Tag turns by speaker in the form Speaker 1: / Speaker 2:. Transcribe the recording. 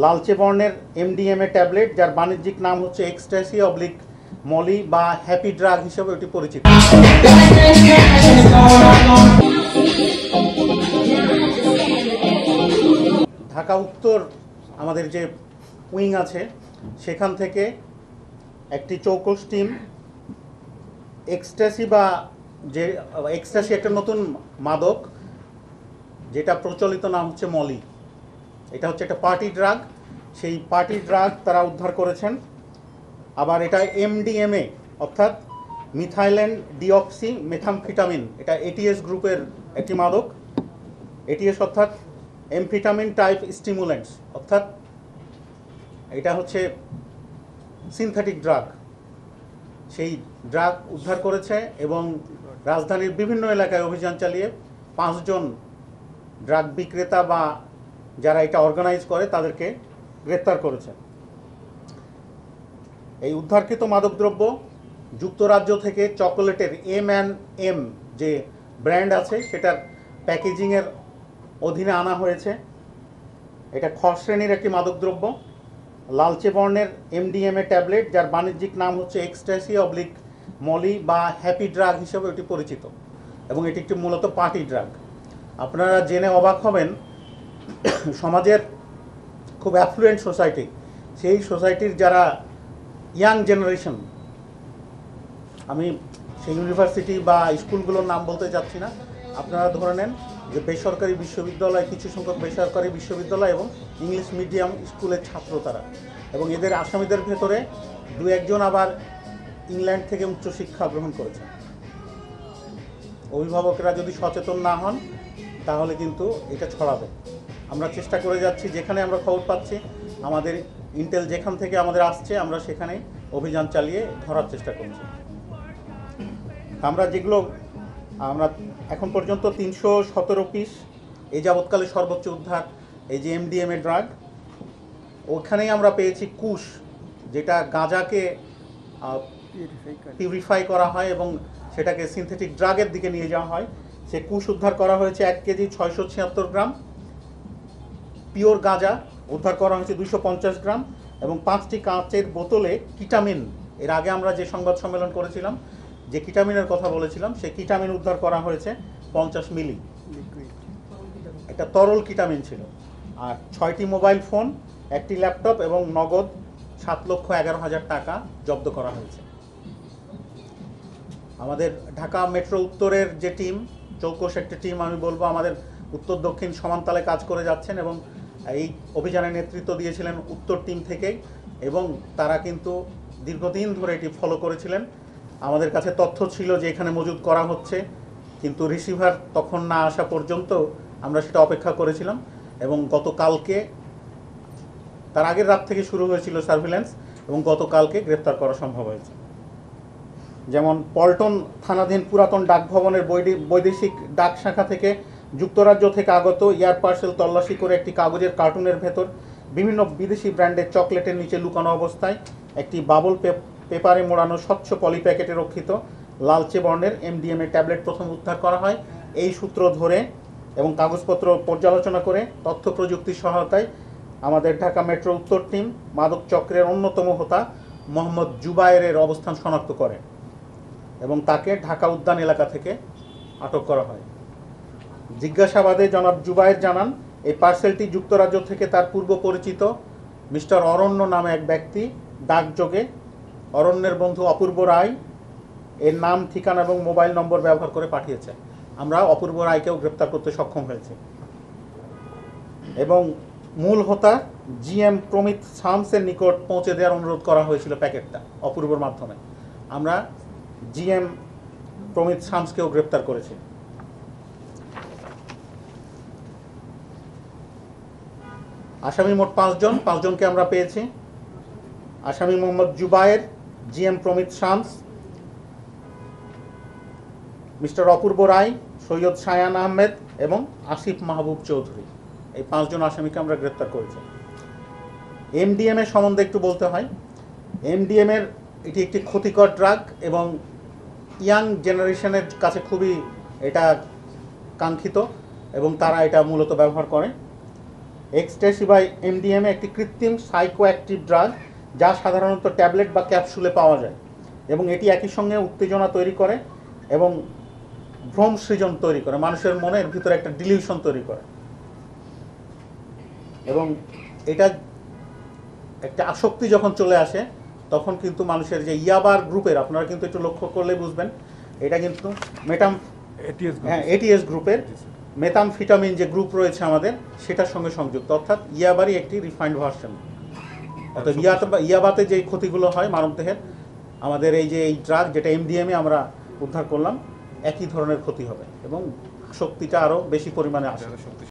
Speaker 1: লালচে বর্ণের MDMA tablet, যার বাণিজ্যিক নাম হচ্ছে এক্সট্যাসি অবলিক মলি বা হ্যাপি ড্রাগ হিসেবে এটি পরিচিত। ঢাকা উত্তর আমাদের যে উইং আছে সেখান থেকে একটি চৌকস টিম এক্সট্যাসি বা যে এক্সট্যাসি একটা নতুন মাদক, যেটা প্রচলিত নাম হচ্ছে মলি। এটা হচ্ছে একটা পার্টি ড্রাগ, সেই পার্টি ড্রাগ তারা উদ্ধার করেছেন। আবার এটা এমডিএমএ অর্থাৎ মিথাইলেন ডিঅক্সি মেথামফিটামিন, এটা এটিএস গ্রুপের একটি মাদক। এটিএস অর্থাৎ এমফিটামিন টাইপ স্টিমুলেন্টস, অর্থাৎ এটা হচ্ছে সিনথেটিক ড্রাগ। সেই ড্রাগ উদ্ধার করেছে এবং রাজধানীর বিভিন্ন এলাকায় অভিযান চালিয়ে 5 জন ড্রাগ বিক্রেতা বা যারা এটা অর্গানাইজ করে তাদেরকে গ্রেপ্তার করেছে। এই উদ্ধারকৃত মাদকদ্রব্য যুক্তরাজ্য থেকে চকোলেটের M&M যে ব্র্যান্ড আছে সেটার প্যাকেজিংয়ের অধীনে আনা হয়েছে। এটা খ শ্রেণীর একটি মাদকদ্রব্য, লালচে বর্ণের এমডিএমএ ট্যাবলেট, যার বাণিজ্যিক নাম হচ্ছে এক্সট্যাসি অবলিক মলি বা হ্যাপি ড্রাগ হিসেবে এটি পরিচিত এবং এটি একটি মূলত পার্টি ড্রাগ। আপনারা জেনে অবাক হবেন, সমাজের খুব অ্যাফ্লুয়েন্ট সোসাইটি, সেই সোসাইটির যারা ইয়াং জেনারেশন, আমি সেই ইউনিভার্সিটি বা স্কুলগুলোর নাম বলতে যাচ্ছি না, আপনারা ধরে নেন যে বেসরকারি বিশ্ববিদ্যালয়, কিছু সংখ্যক বেসরকারি বিশ্ববিদ্যালয় এবং ইংলিশ মিডিয়াম স্কুলের ছাত্র তারা, এবং এদের আসামিদের ভেতরে 2-1 জন আবার ইংল্যান্ড থেকে উচ্চশিক্ষা গ্রহণ করেছে। অভিভাবকরা যদি সচেতন না হন তাহলে কিন্তু এটা ছড়াবে। আমরা চেষ্টা করে যাচ্ছি, যেখানে আমরা খবর পাচ্ছি, আমাদের ইন্টেল যেখান থেকে আমাদের আসছে, আমরা সেখানে অভিযান চালিয়ে ধরার চেষ্টা করছি। আমরা এখন পর্যন্ত 317 পিস, এই যাবৎকালে সর্বোচ্চ উদ্ধার এই যে এমডিএমএ ড্রাগ। ওখানেই আমরা পেয়েছি কুশ, যেটা গাঁজাকে পিউরিফাই করা হয় এবং সেটাকে সিনথেটিক ড্রাগের দিকে নিয়ে যাওয়া হয়। সে কুশ উদ্ধার করা হয়েছে 1 কেজি 676 গ্রাম, পিওর গাঁজা উদ্ধার করা হয়েছে 250 গ্রাম, এবং 5টি কাঁচের বোতলে কিটামিন, এর আগে আমরা যে সংবাদ সম্মেলন করেছিলাম যে কিটামিনের কথা বলেছিলাম, সেই কিটামিন উদ্ধার করা হয়েছে 50 মিলি, একটা তরল কিটামিন ছিল। আর 6টি মোবাইল ফোন, 1টি ল্যাপটপ এবং নগদ 7,11,000 টাকা জব্দ করা হয়েছে। আমাদের ঢাকা মেট্রো উত্তরের যে টিম, চৌকস একটা টিম, আমি বলবো আমাদের উত্তর দক্ষিণ সমানতালে কাজ করে যাচ্ছেন এবং এই অভিযানের নেতৃত্ব দিয়েছিলেন উত্তর টিম থেকেই, এবং তারা কিন্তু দীর্ঘদিন ধরে এটি ফলো করেছিলেন। আমাদের কাছে তথ্য ছিল যে এখানে মজুদ করা হচ্ছে, কিন্তু রিসিভার তখন না আসা পর্যন্ত আমরা সেটা অপেক্ষা করেছিলাম, এবং গতকালকে, তার আগের রাত থেকে শুরু হয়েছিল সার্ভিল্যান্স, এবং গতকালকে গ্রেপ্তার করা সম্ভব হয়েছে। যেমন পল্টন থানাধীন পুরাতন ডাকভবনের বৈদেশিক ডাক শাখা থেকে যুক্তরাজ্য থেকে আগত এয়ার পার্সেল তল্লাশি করে একটি কাগজের কার্টুনের ভেতর বিভিন্ন বিদেশি ব্র্যান্ডের চকলেটের নিচে লুকানো অবস্থায় একটি বাবল পেপারে মোড়ানো স্বচ্ছ পলি প্যাকেটে রক্ষিত লালচে বর্ণের এমডিএমএ ট্যাবলেট প্রথম উদ্ধার করা হয়। এই সূত্র ধরে এবং কাগজপত্র পর্যালোচনা করে তথ্য প্রযুক্তির সহায়তায় আমাদের ঢাকা মেট্রো উত্তর টিম মাদক চক্রের অন্যতম হোতা মোহাম্মদ জুবায়েরের অবস্থান শনাক্ত করে এবং তাকে ঢাকা উদ্যান এলাকা থেকে আটক করা হয়। জিজ্ঞাসাবাদে জনাব জুবায়ের জানান, এই পার্সেলটি যুক্তরাজ্য থেকে তার পূর্ব পরিচিত মিস্টার অরণ্য নামে এক ব্যক্তি ডাকযোগে অরণ্যের বন্ধু অপূর্ব রায় এর নাম, ঠিকানা এবং মোবাইল নম্বর ব্যবহার করে পাঠিয়েছে। আমরা অপূর্ব রায়কেও গ্রেপ্তার করতে সক্ষম হয়েছি এবং মূল হোতা GM প্রমিত শামসের নিকট পৌঁছে দেওয়ার অনুরোধ করা হয়েছিল প্যাকেটটা অপূর্বর মাধ্যমে। আমরা GM প্রমিত শামসকেও গ্রেপ্তার করেছি। আসামি মোট 5 জন, 5 জনকে আমরা পেয়েছি। আসামি মোহাম্মদ জুবায়ের, GM প্রমিত শামস, মিস্টার অপূর্ব রায়, সৈয়দ শায়ান আহমেদ এবং আসিফ মাহবুব চৌধুরী, এই 5 জন আসামিকে আমরা গ্রেপ্তার করেছি। এমডিএমএ সম্বন্ধে একটু বলতে হয়। এমডিএমএর এটি একটি ক্ষতিকর ড্রাগ এবং ইয়াং জেনারেশনের কাছে খুবই এটা কাঙ্ক্ষিত এবং তারা এটা মূলত ব্যবহার করে। এক্সট্যাসি বা এমডিএমএ একটি কৃত্রিম সাইকো অ্যাক্টিভ ড্রাগ, যা সাধারণত ট্যাবলেট বা ক্যাপসুলে পাওয়া যায়, এবং এটি একই সঙ্গে উত্তেজনা তৈরি করে এবং ভ্রম সৃজন তৈরি করে, মানুষের মনের ভিতরে একটা ডিলিউশন তৈরি করে। এবং এটা একটা আসক্তি যখন চলে আসে তখন কিন্তু মানুষের যে ইয়াবার গ্রুপের, আপনারা কিন্তু একটু লক্ষ্য করলে বুঝবেন, এটা কিন্তু এটিএস গ্রুপের মেথামফিটামিন যে গ্রুপ রয়েছে আমাদের, সেটার সঙ্গে সংযুক্ত, অর্থাৎ ইয়াবারই একটি রিফাইন্ড ভার্সন। অর্থাৎ ইয়াবাতে যে ক্ষতিগুলো হয় মানবদেহের, আমাদের এই যে এই ড্রাগ যেটা এমডিএমএ আমরা উদ্ধার করলাম, একই ধরনের ক্ষতি হবে এবং শক্তিটা আরও বেশি পরিমাণে আসে।